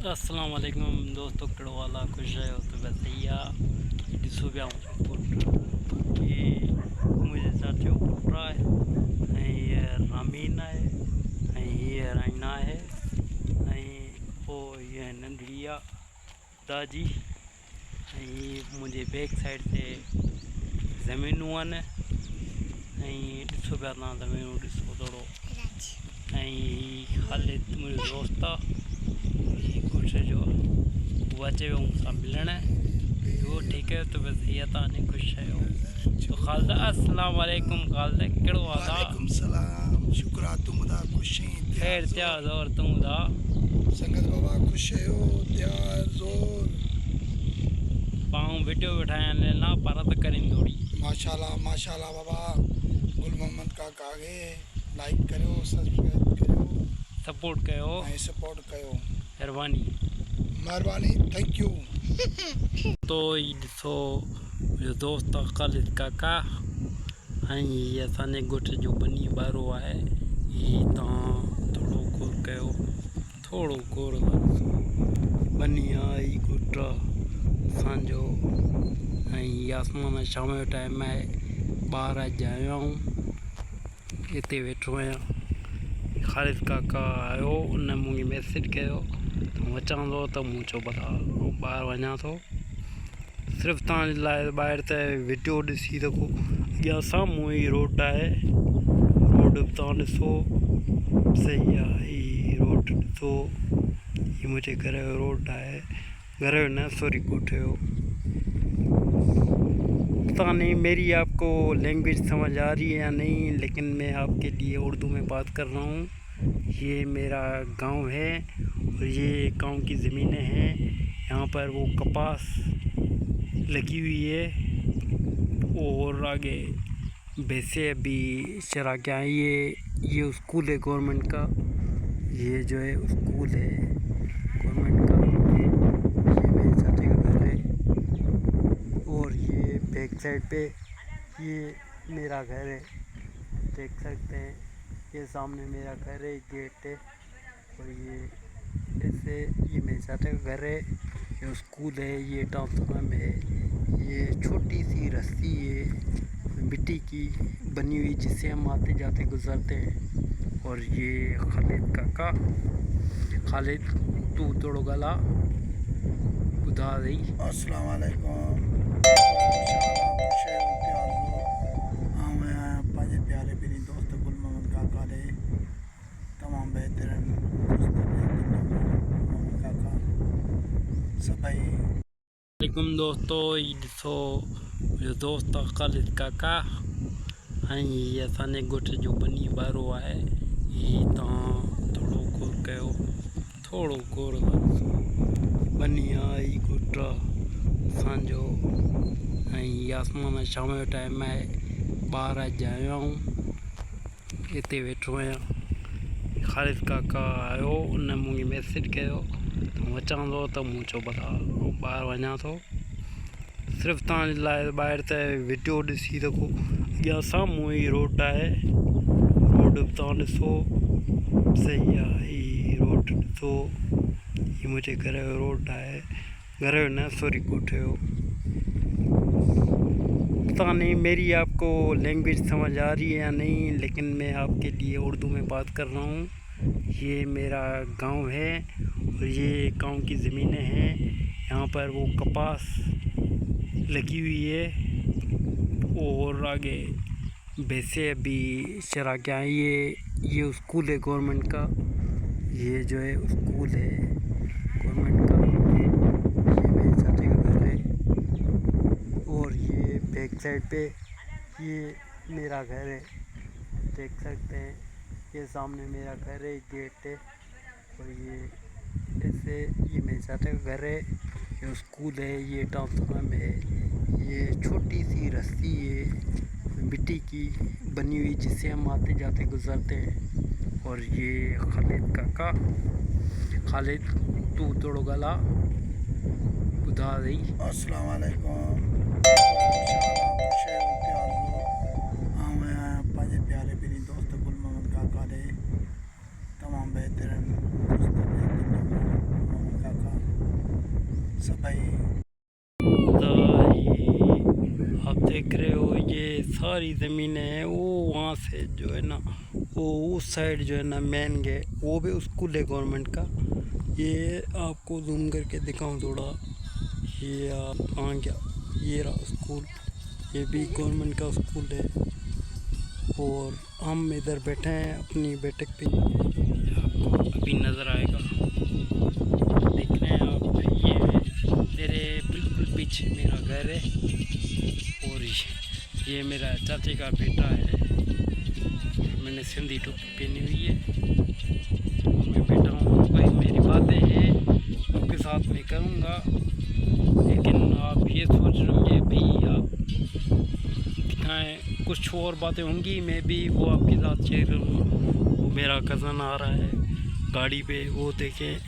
अस्सलाम वालेकुम दोस्तों, कड़ो वाला खुश है तो वैसे सुबह कि मुझे चाचो पुट्रा है ये रामीना है ये राइना है ओ ये नंदड़िया दाजी ये मुझे बैक साइड से ज़मीन वन सुबह ना ज़मीन ॾिसो थोड़ो ख़ालिद मुझे दोस्त कुछ जो बचे उनसा मिलना है वो ठीक है तो बस ये ताने खुश है तो खालदा अस्सलाम वालेकुम खालदा केड़ो वाला वालेकुम सलाम शुक्रा तुम दा खुश हैं खैर त्यार और तुम दा संगत बाबा खुश है हो त्यार जोर पाऊँ वीडियो बिठाया ने ना परत करें थोड़ी माशाल्लाह बाबा गुल मोहम्मद का कागे लाइक करो सब्सक्राइब करो सपोर्ट कयो मेहरबानी थैंक यू तो ॾिसो मुंहिंजो दोस्त ख़ालिद काका ये असांजे ॻोठ जो बनी ॿारो आहे ही तव्हां थोड़ो गौर बनी आहे ही ॻोठ असांजो आसमान शाम जो टाइम आहे ॿार अॼु आया आहियूं हिते वेठो आहियां ख़ालिद काका आयो उन मूंखे मैसेज कयो अचां थो त मूं चयो भला ॿाहिरि वञा थो सिर्फ़ु तव्हांजे लाइ ॿाहिरि त वीडियो ॾिसी सघो अॻियां साम्हूं ई रोड आहे रोड बि तव्हां ॾिसो सही आहे ही रोड ॾिसो ही मुंहिंजे घर जो रोड आहे घर जो न सॉरी ॻोठ जो पता नहीं मेरी आपको लैंग्वेज समझ आ रही है या नहीं, लेकिन मैं आपके लिए उर्दू में बात कर रहा हूँ। ये मेरा गांव है और ये गांव की ज़मीनें हैं। यहाँ पर वो कपास लगी हुई है और आगे भैंसे अभी चरा के आई। ये स्कूल है गवर्नमेंट का, ये जो है स्कूल है गवर्नमेंट का। ये मेरे चाचे का घर है और ये बैक साइड पे ये मेरा घर है, देख सकते हैं। ये सामने मेरा घर है, गेट है और ये ऐसे ये मेरे चाचा का घर है। ये स्कूल है, ये ट्रांसफार्म है। ये छोटी सी रस्सी है मिट्टी की बनी हुई जिससे हम आते जाते गुजरते हैं। और ये खालिद काका, खालिद तू थोड़ो गला बुधा दी। अस्सलाम वालेकुम पंहिंजे प्यारे पहिरीं दोस्त गुल मोहम्मद काका ॾे तमामु बहितरीन काका सभई। वालेकुम दोस्तों, ये ॾिसो मुंहिंजो दोस्त ख़ालिद काका ये असांजे ॻोठ जो बनी ॿारो आहे। ही तव्हां थोड़ो गौर बनी आहे ही ॻोठ असांजो। आसमान शाम जो टाइम आहे, ॿार अॼु आया आहियूं हिते वेठो आहियां। ख़ालिद काका आयो उन मूंखे मैसेज कयो अचां थो त मूं चयो भला ॿाहिरि वञा थो। सिर्फ़ु तव्हांजे लाइ ॿाहिरि त वीडियो ॾिसी सघो। अॻियां साम्हूं ई रोड आहे, रोड बि तव्हां ॾिसो सही आहे। ही रोड ॾिसो, ही मुंहिंजे घर जो रोड आहे, घर जो न सॉरी ॻोठ जो। पता नहीं मेरी आपको लैंग्वेज समझ आ रही है या नहीं, लेकिन मैं आपके लिए उर्दू में बात कर रहा हूँ। ये मेरा गांव है और ये गांव की ज़मीनें हैं। यहाँ पर वो कपास लगी हुई है और आगे भैंसे अभी चरा के आई। ये स्कूल है गवर्नमेंट का, ये जो है स्कूल है गवर्नमेंट का। ये मेरे चाचे का घर है और ये बैक साइड पे ये मेरा घर है, देख सकते हैं। ये सामने मेरा घर है, गेट है और ये ऐसे ये मेरे चाचा का घर है। ये स्कूल है, ये ट्रांसफार्म है। ये छोटी सी रस्सी है मिट्टी की बनी हुई जिससे हम आते जाते गुजरते हैं। और ये खालिद काका, खालिद तू थोड़ो गला बुधा दी। अस्सलाम वालेकुम पंहिंजे प्यारे पहिरीं दोस्त गुल मोहम्मद काका ॾे तमामु बहितरीन सब भाई। तो ये आप देख रहे हो, ये सारी ज़मीनें हैं। वो वहाँ से जो है ना, वो उस साइड जो है ना मेन गेट, वो भी स्कूल है गवर्नमेंट का। ये आपको जूम करके दिखाऊं थोड़ा। ये आप कहाँ गया, ये रहा स्कूल। ये भी गवर्नमेंट का स्कूल है। और हम इधर बैठे हैं अपनी बैठक पे। आपको अभी नज़र आएगा, देख रहे हैं आप। ये मेरे बिल्कुल पीछे मेरा घर है। और ये मेरा चाचे का बेटा है। मैंने सिंधी टोपी पहनी हुई है और मैं बैठा हूँ। भाई मेरी बातें हैं आपके साथ में करूँगा, लेकिन आप ये सोच रहे होंगे भाई आप दिखाएं, कुछ और बातें होंगी, मैं भी वो आपके साथ शेयर करूँगा। वो मेरा कज़न आ रहा है गाड़ी पे, वो देखें।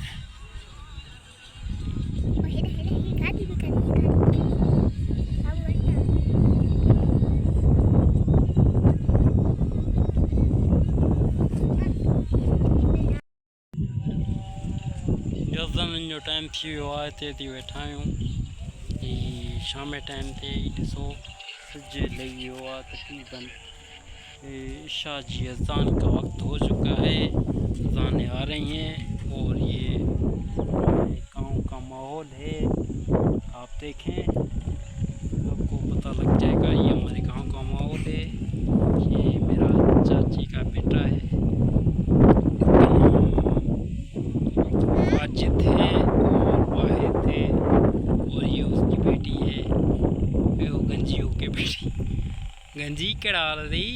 जज़न जो टाइम थी वियो आहे, हिते वेठा आहियूं। हीअ शाम जे टाइम ते ॾिसो सिज लही वियो आहे तक़रीबन। इशा जी अज़ान का वक्त हो चुका है, अज़ानें आ रही हैं। और ये गाँव का माहौल है, आप देखें आपको पता लग जाएगा। ये हमारे गांव का माहौल है। ये मेरा चाची का बेटा है, इसका नाम वाजिद है और वाहिद है। और ये उसकी बेटी है, वो गंजियों की बेटी। गंजी क्या डाल रही।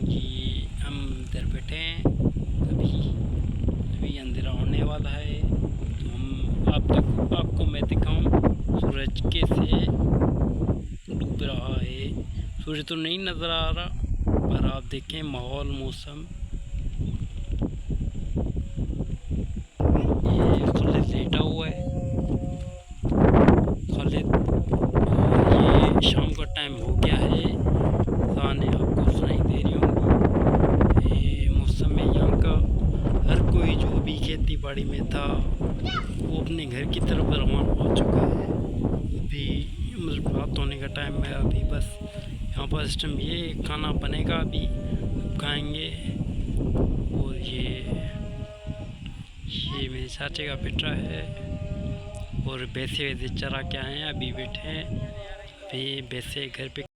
ये हम इधर बैठे हैं। अभी अंधेरा होने वाला है, तो हम आपको मैं दिखाऊं सूरज कैसे डूब रहा है। सूरज तो नहीं नज़र आ रहा, पर आप देखें माहौल, मौसम। ये खालिद लेटा हुआ है, खालिद। ये शाम का टाइम हो गया है, गाने आपको सुनाई दे रही होंगी। ये मौसम है यहाँ का। हर कोई जो भी खेती बाड़ी में था वो अपने घर की तरफ रवाना हो चुका है। अभी मतलब रात होने का टाइम है। अभी बस यहाँ पर सिस्टम ये खाना बनेगा, अभी खाएंगे। और ये मेरे चाचे का बेटा है। और भैंसे वैसे चरा के आए हैं, अभी बैठे हैं। अभी भैंसे घर पे